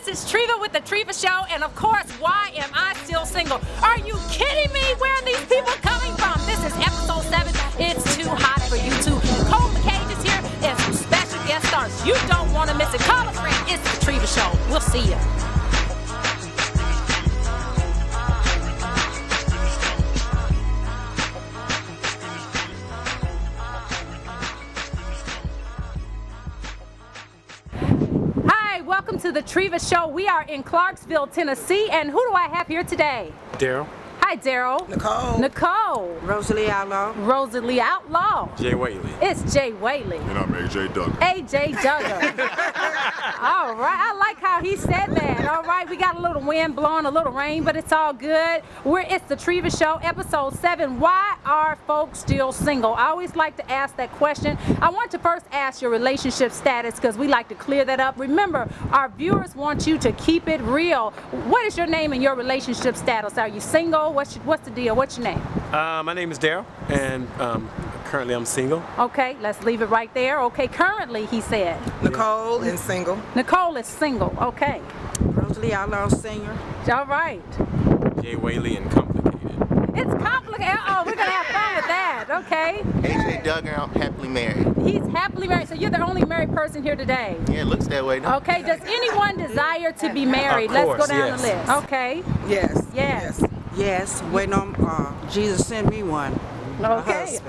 This is TREVA with the TREVA Show, and of course, why am I still single? Are you kidding me? Where are these people coming from? This is episode 7. It's too hot for you two. Nicole McCage is here, and some special guest stars. You don't want to miss it. Call a friend. It's the TREVA Show. We'll see you. Welcome to the TREVA Show. We are in Clarksville, Tennessee, and who do I have here today? Daryl. Hi, Daryl. Nicole. Rosalie Outlaw. Jay Whaley. It's Jay Whaley. And I'm AJ Duggar. AJ Duggar. All right, I like how he said that. All right, we got a little wind blowing, a little rain, but it's all good. It's the TREVA Show, episode 7. Why are folks still single? I always like to ask that question. I want to first ask your relationship status because we like to clear that up. Remember, our viewers want you to keep it real. What is your name and your relationship status? Are you single? What's the deal? What's your name? My name is Daryl, and currently I'm single. Okay, let's leave it right there. Okay, currently, he said. Nicole and single. Nicole is single. Okay. Rosalie Outlaw, singer. All right. Jay Whaley and complicated. It's complicated. Oh, we're going to have fun with that. Okay. AJ Duggar, I'm happily married. He's happily married. So you're the only married person here today. Yeah, it looks that way. Though. Okay. Does anyone desire to be married? Of course, Let's go down yes. the list. Okay. Yes, waiting on Jesus send me one. Okay.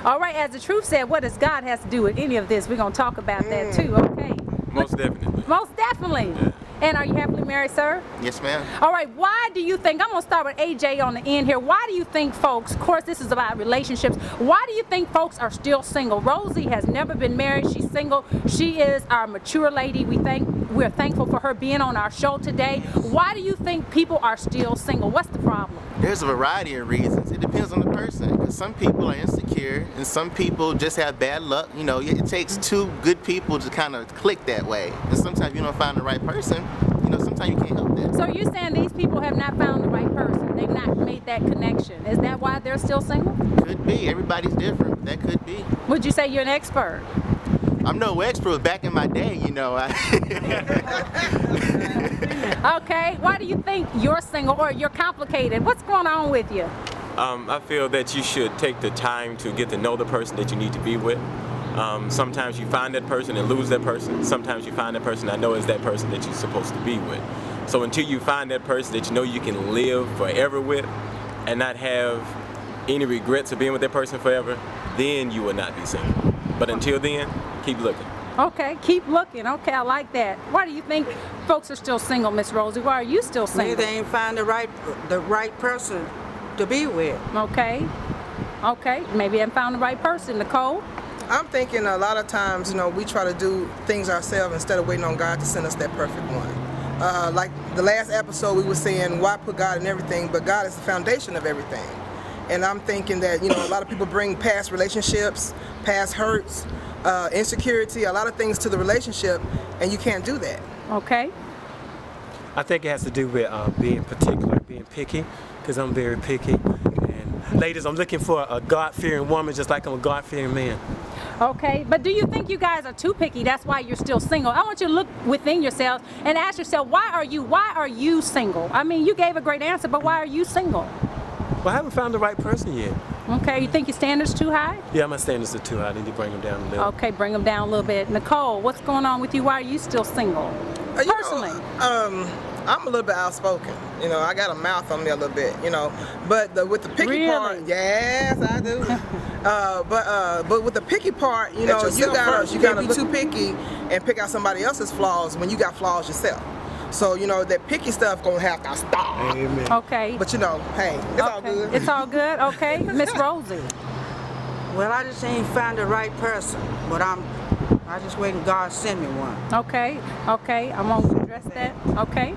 All right, as the truth said, what does God has to do with any of this? We're going to talk about that too, okay? Most definitely. Most definitely. Yeah. And are you happily married, sir? Yes, ma'am. All right, why do you think, I'm going to start with AJ on the end here. Why do you think folks, of course this is about relationships, why do you think folks are still single? Rosie has never been married. She's single. She is our mature lady. We're thankful for her being on our show today. Why do you think people are still single? What's the problem? There's a variety of reasons. It depends on the person. Because some people are insecure, and some people just have bad luck. You know, it takes two good people to kind of click that way. And sometimes you don't find the right person. You know, sometimes you can't help that. So you're saying these people have not found the right person? They've not made that connection. Is that why they're still single? Could be. Everybody's different. That could be. Would you say you're an expert? I'm no expert, but back in my day, you know. Okay. Why do you think you're single or you're complicated? What's going on with you? I feel that you should take the time to get to know the person that you need to be with. Sometimes you find that person and lose that person. Sometimes you find that person I know is that person that you're supposed to be with. So until you find that person that you know you can live forever with and not have any regrets of being with that person forever, then you will not be single. But until then, keep looking. Okay, keep looking. Okay, I like that. Why do you think folks are still single, Miss Rosie? Why are you still single? Maybe they ain't find the right person to be with. Okay, maybe they haven't found the right person. Nicole? I'm thinking a lot of times, we try to do things ourselves instead of waiting on God to send us that perfect one. Like the last episode, we were saying, why put God in everything? But God is the foundation of everything. And I'm thinking that, a lot of people bring past relationships, past hurts, insecurity, a lot of things to the relationship, and you can't do that. Okay. I think it has to do with being particular, being picky, because I'm very picky. And ladies, I'm looking for a God-fearing woman just like I'm a God-fearing man. Okay, but do you think you guys are too picky? That's why you're still single. I want you to look within yourselves and ask yourself, why are you single? I mean, you gave a great answer, but why are you single? Well, I haven't found the right person yet. Okay, you think your standards too high? Yeah, my standards are too high. I need to bring them down a little. Okay, bring them down a little bit. Nicole, what's going on with you? Why are you still single? Personally. I'm a little bit outspoken. I got a mouth on me a little bit, But with the picky part, yes, I do. But with the picky part, you can't be too picky and pick out somebody else's flaws when you got flaws yourself. So, that picky stuff gonna have to stop. Amen. Okay. But hey, it's all good. It's all good, okay. Miss Rosie. Well, I just ain't found the right person, but I just waiting God send me one. Okay, I'm gonna address that. Okay.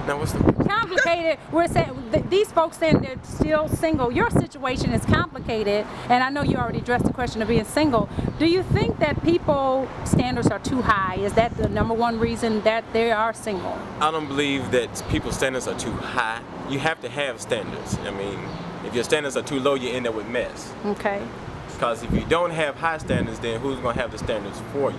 Now what's the complicated? We're saying these folks saying they're still single. Your situation is complicated, and I know you already addressed the question of being single. Do you think that people standards are too high? Is that the number one reason that they are single? I don't believe that people's standards are too high. You have to have standards. I mean, if your standards are too low, you end up with mess. Okay. Because if you don't have high standards, then who's going to have the standards for you?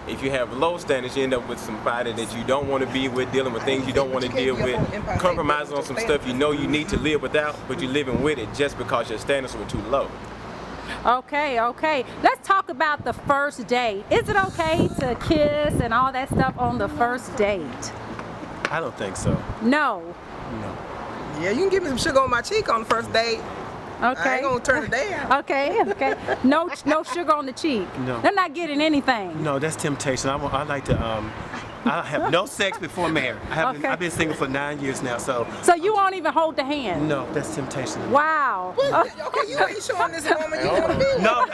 If you have low standards, you end up with somebody that you don't want to be with, dealing with things you don't want to deal with, compromising on some stuff you know you need to live without, but you're living with it just because your standards were too low. Okay. Let's talk about the first date. Is it okay to kiss and all that stuff on the first date? I don't think so. No. Yeah, you can give me some sugar on my cheek on the first date. I Okay. ain't gonna turn it down. Okay. No sugar on the cheek. No. They're not getting anything. No, that's temptation. I like to. I have no sex before marriage. Okay. I've been single for 9 years now, so So you won't even hold the hand? no, that's temptation. Wow. Okay, you ain't showing this woman you wanna be with. No,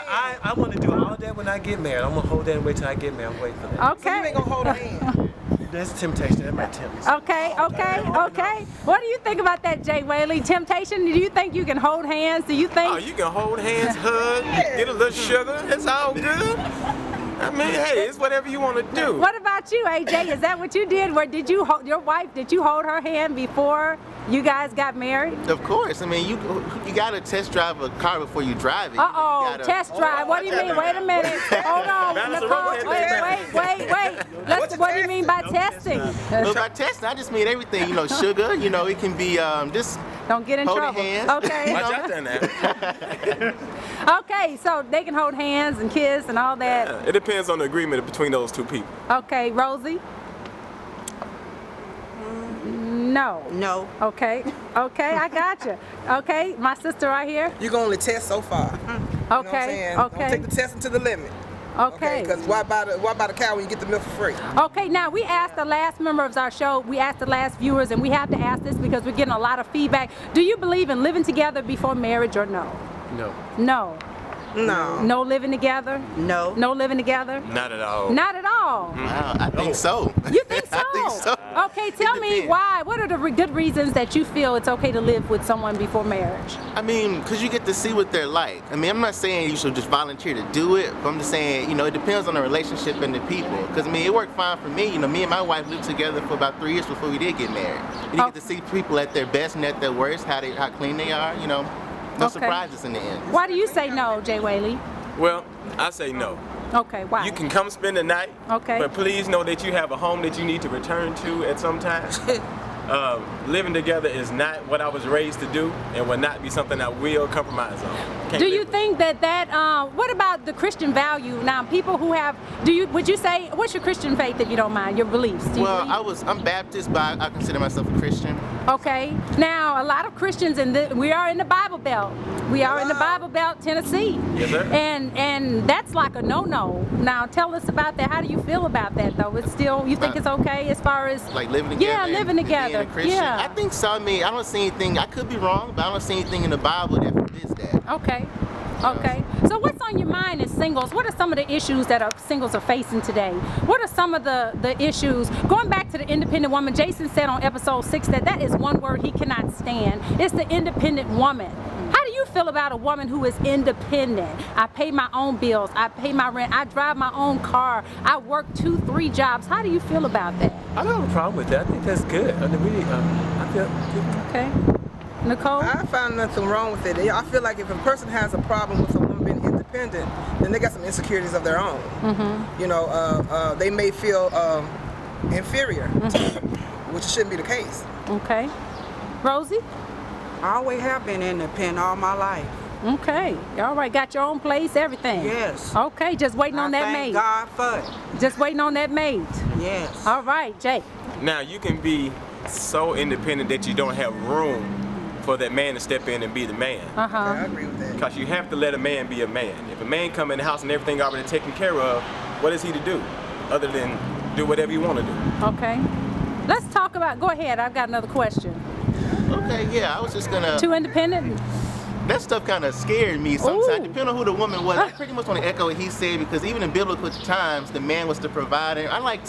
I want to do all that when I get married. I'm gonna hold that and wait till I get married. I'm waiting for that. So you ain't gonna hold her hand. That's temptation. That might tempt me. Okay. What do you think about that, Jay Whaley? Temptation? Do you think you can hold hands? Do you think? Oh, you can hold hands, hug, get a little sugar. It's all good. I mean, hey, it's whatever you want to do. What about you, AJ? Is that what you did? Where did you hold your wife? Did you hold her hand before you guys got married? Of course. I mean, you gotta test drive a car before you drive it. Test drive. What do you mean? Wait a minute. Hold on, Balance the Nicole. road, Wait. What do you mean by testing? Well, by testing, I just mean everything. Sugar. It can be just Don't get in holding trouble. hands. Okay. Watch out there now. Okay, so they can hold hands and kiss and all that. It depends on the agreement between those two people. Okay, Rosie? No. No. Okay, I got you. Okay, my sister right here. You can only test so far. You know what I'm saying? Okay. Don't take the testing to the limit. Okay. Because why buy the cow when you get the milk for free? Okay, now we asked the last member of our show, we asked the last viewers, and we have to ask this because we're getting a lot of feedback. Do you believe in living together before marriage or no? No. No. No. No living together? No. No living together? Not at all. Not at all. Wow, I think so. You think so? I think so. Okay, tell me depends. why. What are the good reasons that you feel it's okay to live with someone before marriage? I mean, because you get to see what they're like. I mean, I'm not saying you should just volunteer to do it, but I'm just saying, it depends on the relationship and the people. Because, I mean, it worked fine for me. Me and my wife lived together for about 3 years before we did get married. And you get to see people at their best and at their worst, how clean they are, No Okay. surprises in the end. Why do you say no, Jay Whaley? Well, I say no. Okay, why? You can come spend the night, Okay. but please know that you have a home that you need to return to at some time. Living together is not what I was raised to do and will not be something I will compromise on. Can't Do live you with think that what about the Christian value? Now, people who have, would you say, what's your Christian faith if you don't mind, your beliefs? Do you believe? I'm Baptist, but I consider myself a Christian. Okay. Now, a lot of Christians, we are in the Bible Belt. We are in the Bible Belt, Tennessee. Yes, sir. And that's like a no-no. Now, tell us about that. How do you feel about that, though? It's still, you think it's okay as far as... Like living together. Yeah, living and being together. a Christian. Yeah. I think so. I mean, I don't see anything. I could be wrong, but I don't see anything in the Bible that forbids that. Okay. So what's on your mind as singles? What are some of the issues that singles are facing today? What are some of the issues? Going back to the independent woman, Jason said on episode 6 that is one word he cannot stand. It's the independent woman. How do you feel about a woman who is independent? I pay my own bills. I pay my rent. I drive my own car. I work 2-3 jobs. How do you feel about that? I don't have a problem with that. I think that's good. I mean, I feel. Okay. Nicole? I find nothing wrong with it. I feel like if a person has a problem with a woman being independent, then they got some insecurities of their own. Mm-hmm. They may feel inferior, which shouldn't be the case. Okay. Rosie? I always have been independent all my life. Okay. All right. Got your own place, everything? Yes. Okay. Just waiting on that Thank mate. God for it. Just waiting on that mate. Yes. All right, Jake. Now, you can be so independent that you don't have room for that man to step in and be the man. Uh-huh. I agree with that. Because you have to let a man be a man. If a man come in the house and everything already taken care of, what is he to do other than do whatever you want to do? Okay. Let's talk about, go ahead, I've got another question. Okay, yeah, I was just gonna. Too independent? That stuff kind of scared me sometimes, Ooh. depending on who the woman was. I pretty much want to echo what he said, because even in biblical times, the man was the provider. I like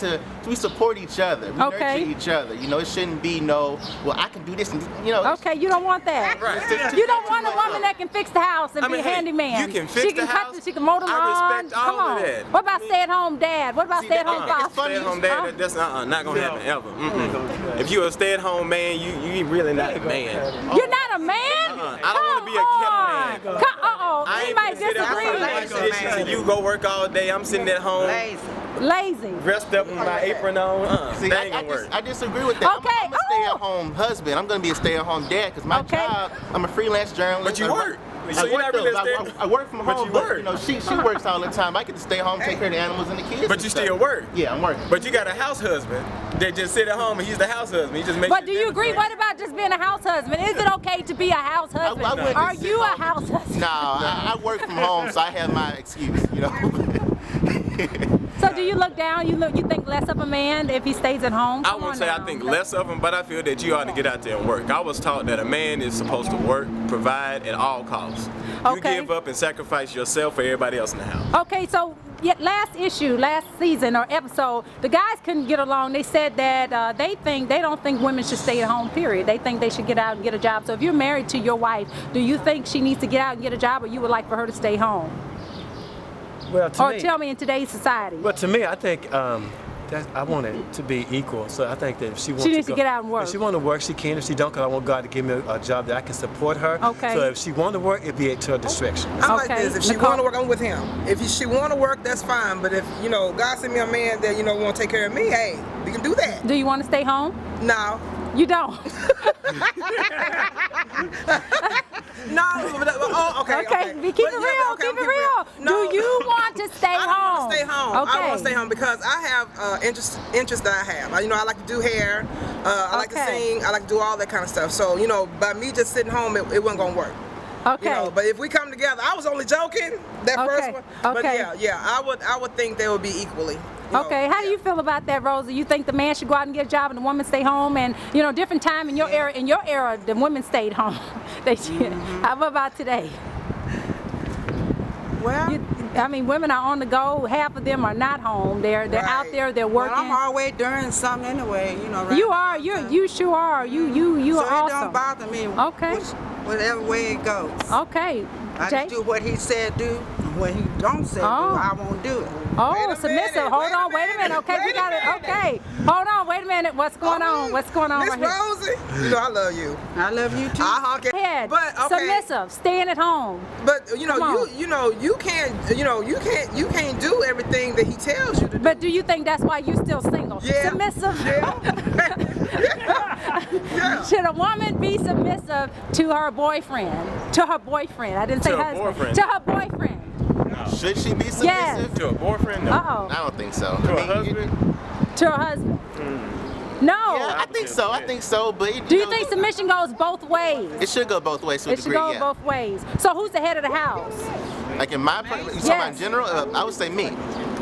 we support each other, we Okay. nurture each other. It shouldn't be well, I can do this, and Okay, you don't want that. Right. You don't want a woman that can fix the house and I be mean, a hey, handyman. you can fix she can the cut house. She can mow the lawn. I respect all Come of on. that. What about stay-at-home dad? What about See, stay-at-home that- father? Stay-at-home dad, that's not gonna happen ever. Mm-mm. If you're a stay-at-home man, you really not a man. You're not a man? I don't want to be a kept man. Uh-oh, I he ain't might gonna sit up disagree. and wash dishes and you go work all day. I'm sitting at home. Lazy. Lazy. Dressed up with my apron on. See, That ain't gonna work. I disagree with that. Okay, I'm a stay-at-home husband. I'm going to be a stay-at-home dad because my Okay. job, I'm a freelance journalist. But you work. So you're not really I work from But home, you but work. you know, she works all the time. I get to stay home, take care of the animals and the kids. But and you stuff. still work. Yeah, I'm working. But you got a house husband that just sit at home and he's the house husband. He just makes. But do you agree? What about just being a house husband? Is it okay to be a house husband? I wouldn't Are sit you a home. house husband? No, I work from home, so I have my excuse, you know. So do you look down? You think less of a man if he stays at home? I Come won't on say now. I think less of him, but I feel that you ought to get out there and work. I was taught that a man is supposed to work, provide at all costs. Okay. You give up and sacrifice yourself for everybody else in the house. Okay, so last season or episode, the guys couldn't get along. They said that they don't think women should stay at home, period. They think they should get out and get a job. So if you're married to your wife, do you think she needs to get out and get a job, or you would like for her to stay home? Well, to Or me, tell me in today's society. But to me, I think I want it to be equal. So I think that if she wants She needs to get out and work. If she wants to work, she can. If she don't, because I want God to give me a job that I can support her. Okay. So if she wants to work, it'd be to her distraction. I'm like Okay, this. If she Nicole. want to work, I'm with him. If she want to work, that's fine. But if God send me a man that want to take care of me, hey, we can do that. Do you want to stay home? No. You don't. No. Okay. Keep it real. Keep it real. No. Do you want to stay I don't home? want to stay home. Okay. I want to stay home because I have interests that I have. I like to do hair. I like to Okay. sing. I like to do all that kind of stuff. So by me just sitting home, it wasn't gonna work. Okay. But if we come together, I was only joking that first one. But Okay. yeah, I would think they would be equally. Okay, how do you feel about that, Rosa? You think the man should go out and get a job and the woman stay home? And different time in your era. In your era, the women stayed home. They did. How about today? Well, Women are on the go. Half of them are not home. They're out there. They're working. well, I'm always doing something anyway, right? You are. You sure are. You so are it awesome. don't bother me. Okay. Whatever way it goes. Okay. I Jay? just do what he said do, and what he don't say do. I won't do it. Oh, Wait a submissive. minute, Hold on. Wait a minute. Okay, we got it. Okay. Hold on. Wait a minute. What's going on? What's going on Miss right here? Rosie, I love you. I love you too. Okay. Head. But okay. Submissive. Staying at home. But Come on. you can't do everything that he tells you to do. But do you think that's why you're still single? Yeah. Submissive. Yeah. Should a woman be submissive to her boyfriend? To her boyfriend. I didn't say To her husband. boyfriend. To her boyfriend. Should she be submissive? Yes. To a boyfriend? No. Uh-oh. I don't think so. To I a mean, husband? To her husband. No. Yeah, I think so. I think so. But Do you think submission goes both ways? it should go both ways to a It should degree? go Yeah. both ways. So who's the head of the house? Like in my, you talking about Yes. in general? I would say me.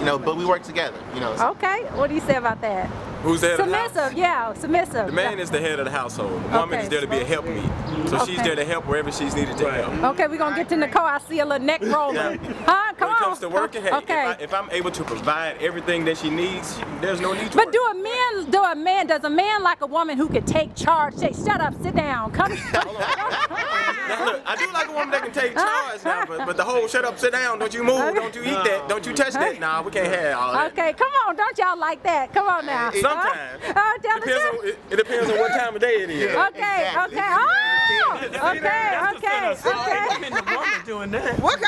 But we work together. So- Okay. What do you say about that? Who's the head of the house? Submissive. Yeah. Submissive. The man is the head of the household. The woman Okay. is there to be a helpmeet. So she's Okay. there to help wherever she's needed to help. Okay, we're gonna get to Nicole. I see a little neck rolling. Huh? Come When it on. comes to working, hey, Okay. if I'm able to provide everything that she needs, there's no need to But work. does a man like a woman who could take charge, say, shut up, sit down, come Now look, I do like a woman that can take charge now, but the whole shut up, sit down, don't you move, don't you eat that, don't you touch that. Nah, we can't have all that. Okay, come on, don't y'all like that? Come on now. Sometimes. Oh, tell the Depends truth. on, it depends on what time of day it is. Okay, Exactly. okay. Oh, okay. Doing that. What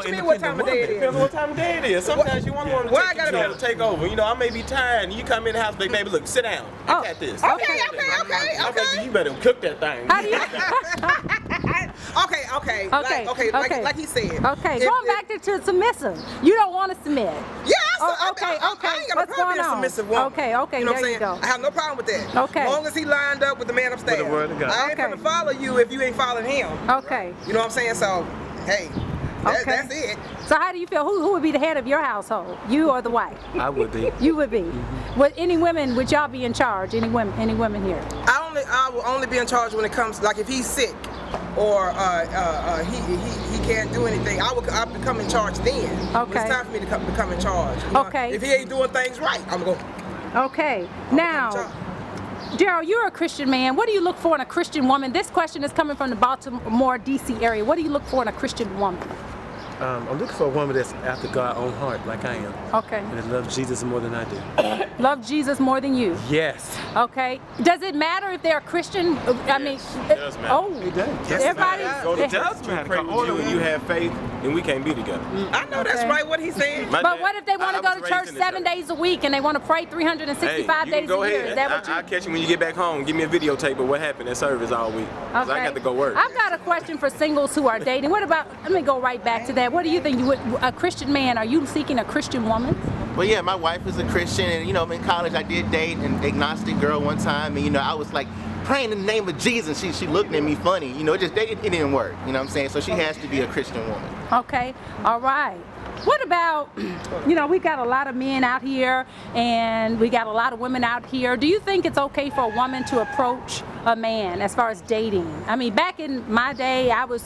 you mean? What time of day it is? Depends on what time of day it is. Sometimes you want to Why I take gotta control, be- take over. I may be tired, and you come in the house, baby, look, sit down. I got this. Okay. You better cook that thing. How do you? Okay. Like he said. Okay, If- going back to submissive. You don't want to submit. Yeah, Okay. I ain't got no What's problem being going a on? submissive woman. Okay, You know what I'm there you saying? go. I have no problem with that. Okay. As long as he lined up with the man upstairs. With the word of God. I ain't Okay. gonna follow you if you ain't following him. Okay. You know what I'm saying? So, hey, Okay. that's it. So how do you feel? Who would be the head of your household? You or the wife? I would be. You would be. Would any women? Would y'all be in charge? Any women here? I will only be in charge when it comes, like if he's sick or he can't do anything. I'll become in charge then. When Okay. it's time for me to become in charge. You know? Okay. If he ain't doing things right, I'm going. Okay. Now, Daryl, you're a Christian man. What do you look for in a Christian woman? This question is coming from the Baltimore, D.C. area. What do you look for in a Christian woman? I'm looking for a woman that's after God's own heart, like I am, Okay. and that loves Jesus more than I do. Love Jesus more than you. Yes. Okay. Does it matter if they're a Christian? I mean, it does matter. oh, It does. everybody. Go to does church matter. and pray with you and you have faith. then we can't be together. I know that's right what he's saying. My But dad- what if they want I to go was to raised church in the 7 days a week and they want to pray 365 you days can go a year? ahead. Is that what I'll catch you when you get back home. Give me a videotape of what happened at service all week. 'Cause I got to go work. I've got a question for singles who are dating. What about, let me go right back to that. What do you think? A Christian man, are you seeking a Christian woman? Well, yeah, my wife is a Christian, and you know, in college I did date an agnostic girl one time, and you know, I was like praying in the name of Jesus. She looked at me funny, you know, it didn't work. You know what I'm saying? So she has to be a Christian woman. Okay, all right. What about, you know, we've got a lot of men out here and we got a lot of women out here. Do you think it's okay for a woman to approach a man as far as dating? I mean, back in my day, I'm going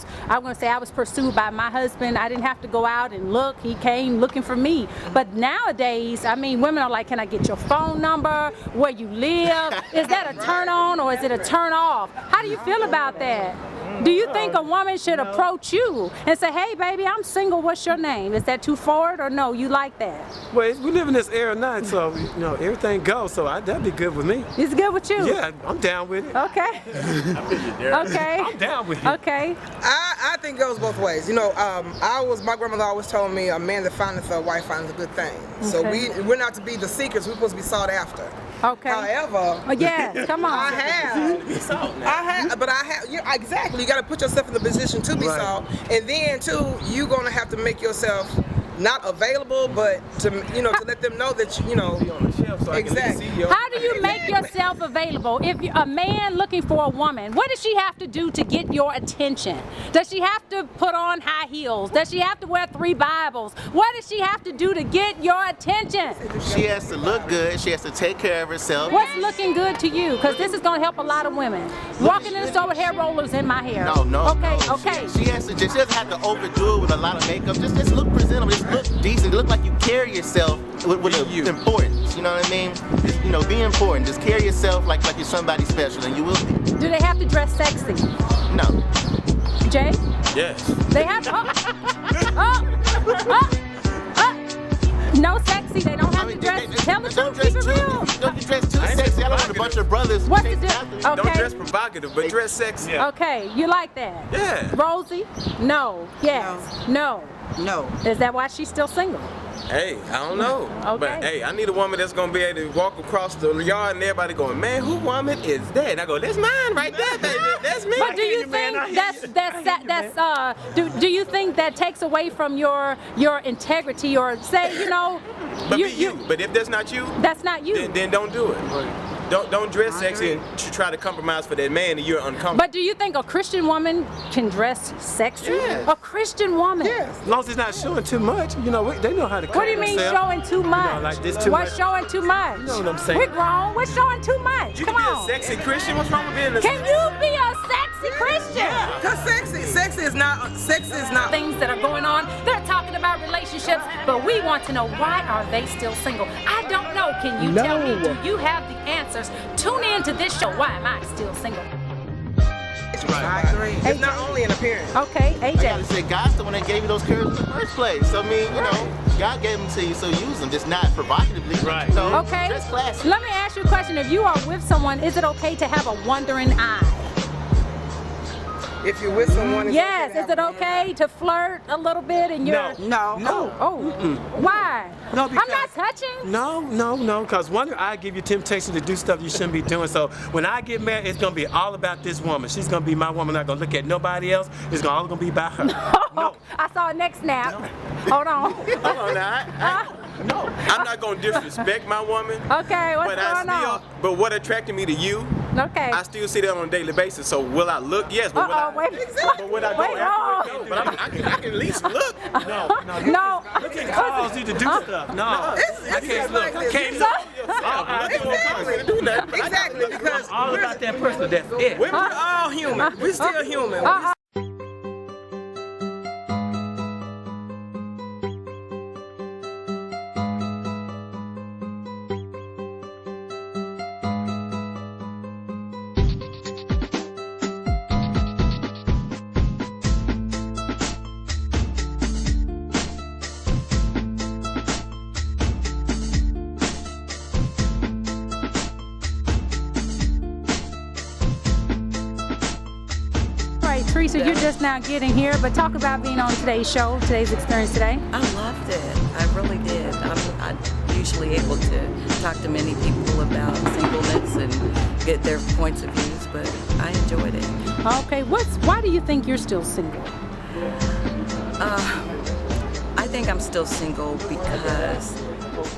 to say I was pursued by my husband. I didn't have to go out and look. He came looking for me. But nowadays, I mean, women are like, can I get your phone number, where you live? Is that a turn on or is it a turn off? How do you feel about that? Do you think a woman should approach you and say, hey, baby, I'm single, what's your name? Is that too forward or no, you like that? Well, we live in this era now, so you know everything goes. So that'd be good with me. It's good with you? Yeah, I'm down with it. Okay. Okay. I'm down with it. Okay. I think it goes both ways. You know, my grandmother always told me a man that findeth a wife finds a good thing. So Okay. we're not to be the seekers. We're supposed to be sought after. Okay. However, Oh, yes, come on. I have, exactly. You got to put yourself in the position to be Right. sought, and then too, you're gonna have to make yourself not available, but to to let them know that Be on the shelf so I can Exactly. see your. How do you make yourself available? If a man looking for a woman, what does she have to do to get your attention? Does she have to put on high heels? Does she have to wear 3 Bibles? What does she have to do to get your attention? She has to look good. She has to take care of herself. What's looking good to you? Because this is going to help a lot of women. Walking in the store with hair rollers in my hair. No. Okay, no. okay. She doesn't have to overdo it with a lot of makeup. Just look presentable. Just look decent. Look like you carry yourself with importance. You know what I mean? Just, be important. Just carry yourself like you're somebody special, and you will be. Do they have to dress sexy? No. Jay? Yes. They have to. No sexy. They don't have to dress. Tell the truth. Keep it real. Don't dress too sexy. I don't want a bunch of brothers. What's the chasing difference? after you. Okay. Don't dress provocative, but dress sexy. Yeah. Okay, you like that? Yeah. Rosie? No. Yes. No. No. Is that why she's still single? Hey, I don't know. Okay. But hey, I need a woman that's gonna be able to walk across the yard and everybody going, man, who woman is that? And I go, that's mine right there, baby. That's me. But do you think do you think that takes away from your integrity, or say, But be you. But if that's not you, that's not you? then don't do it. Don't dress sexy and try to compromise for that man and you're uncomfortable. But do you think a Christian woman can dress sexy? Yes. A Christian woman? Yes. As long as it's not showing too much, they know how to. What do you mean showing too much? like this too What's much. showing too much? You know what I'm saying. We're grown. What's showing too much? You Come can be on. a sexy Christian. What's wrong with being a Can you be a sexy Christian? Cause sex is not. Things that are going on. They're talking about relationships, but we want to know, why are they still single? I don't know. Can you tell me? Do you have the answers? Tune in to this show. Why am I still single? I agree. It's not only an appearance. Okay, I gotta AJ. say, God's the one that gave you those curves in the first place. So I mean, God gave them to you, so use them. Just not provocatively. Right. Okay. Dress classy. Let me ask you a question. If you are with someone, is it okay to have a wondering eye? If you're with someone. Yes. Is it okay to flirt a little bit and you're? No. Oh. Why? No, I'm because- not touching. No, because one, I give you temptation to do stuff you shouldn't be doing. So when I get married, it's gonna be all about this woman. She's gonna be my woman. I'm not gonna look at nobody else. It's all gonna be about her. No. I saw a neck snap. Hold on. Hold on now. No, I'm not gonna disrespect my woman. Okay, what's But going on? But what attracted me to you, Okay. I still see that on a daily basis. So will I look? Yes, but Wait. but would I go Wait, after it? No, but I can at least look. No. Looking cause you to do stuff. No, I can't look. I can't look. Exactly, because All about that person. That's it. we're all human. We're still human. Teresa, you're just now getting here, but talk about being on today's show, today's experience today. I loved it. I really did. I'm usually able to talk to many people about singleness and get their points of views, but I enjoyed it. Okay, why do you think you're still single? I think I'm still single because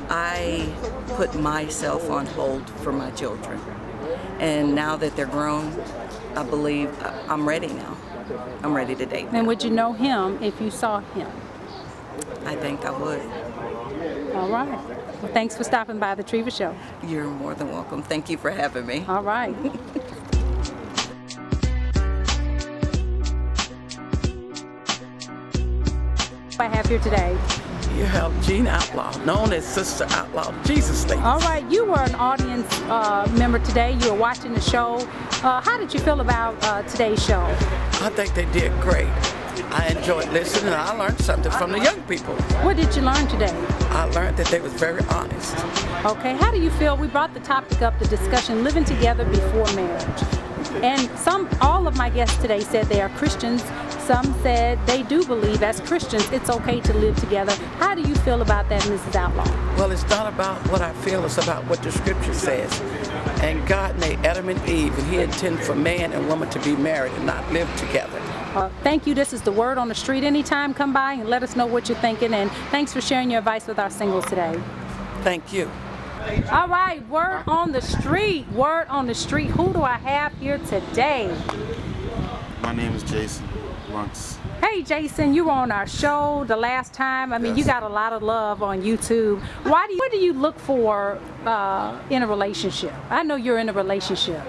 I put myself on hold for my children. And now that they're grown, I believe I'm ready now. I'm ready to date. And would you know him if you saw him? I think I would. All right. Well, thanks for stopping by the TREVA show. You're more than welcome. Thank you for having me. All right. I have here today. You have Jean Outlaw, known as Sister Outlaw, Jesus Lady. All right, you were an audience member today. You were watching the show. How did you feel about today's show? I think they did great. I enjoyed listening, and I learned something from the young people. What did you learn today? I learned that they was very honest. Okay, how do you feel? We brought the topic up, the discussion, living together before marriage. And all of my guests today said they are Christians. Some said they do believe as Christians it's okay to live together. How do you feel about that, Mrs. Outlaw? Well, it's not about what I feel, it's about what the scripture says. And God made Adam and Eve, and he intended for man and woman to be married and not live together. Thank you. This is the Word on the Street. Anytime, come by and let us know what you're thinking. And thanks for sharing your advice with our singles today. Thank you. All right, Word on the Street. Word on the Street. Who do I have here today? My name is Jason Runts. Hey, Jason, you were on our show the last time. I mean, Yes. You got a lot of love on YouTube. What do you look for in a relationship? I know you're in a relationship,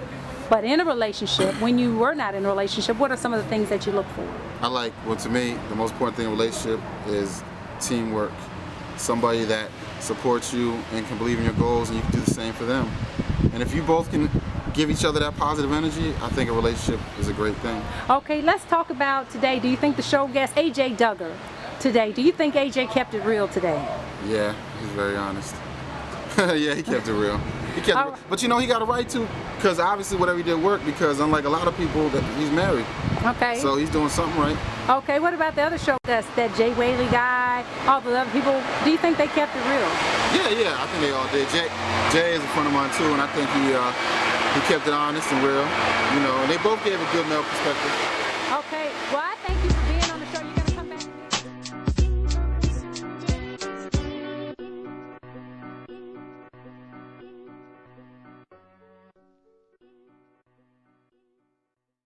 but in a relationship, when you were not in a relationship, what are some of the things that you look for? To me, the most important thing in a relationship is teamwork. Somebody that supports you and can believe in your goals, and you can do the same for them. And if you both can give each other that positive energy, I think a relationship is a great thing. Okay, let's talk about today. Do you think the show guest, AJ Duggar, today, do you think AJ kept it real today? Yeah, he's very honest. Yeah, he kept it real. He kept it, but you know, he got a right to, because obviously whatever he did worked, because unlike a lot of people, that he's married. Okay. So he's doing something right. Okay, what about the other show guests, that Jay Whaley guy, all the other people, do you think they kept it real? Yeah, I think they all did. Jay is a friend of mine too, and I think he kept it honest and real, you know, and they both gave a good male perspective. Okay, well,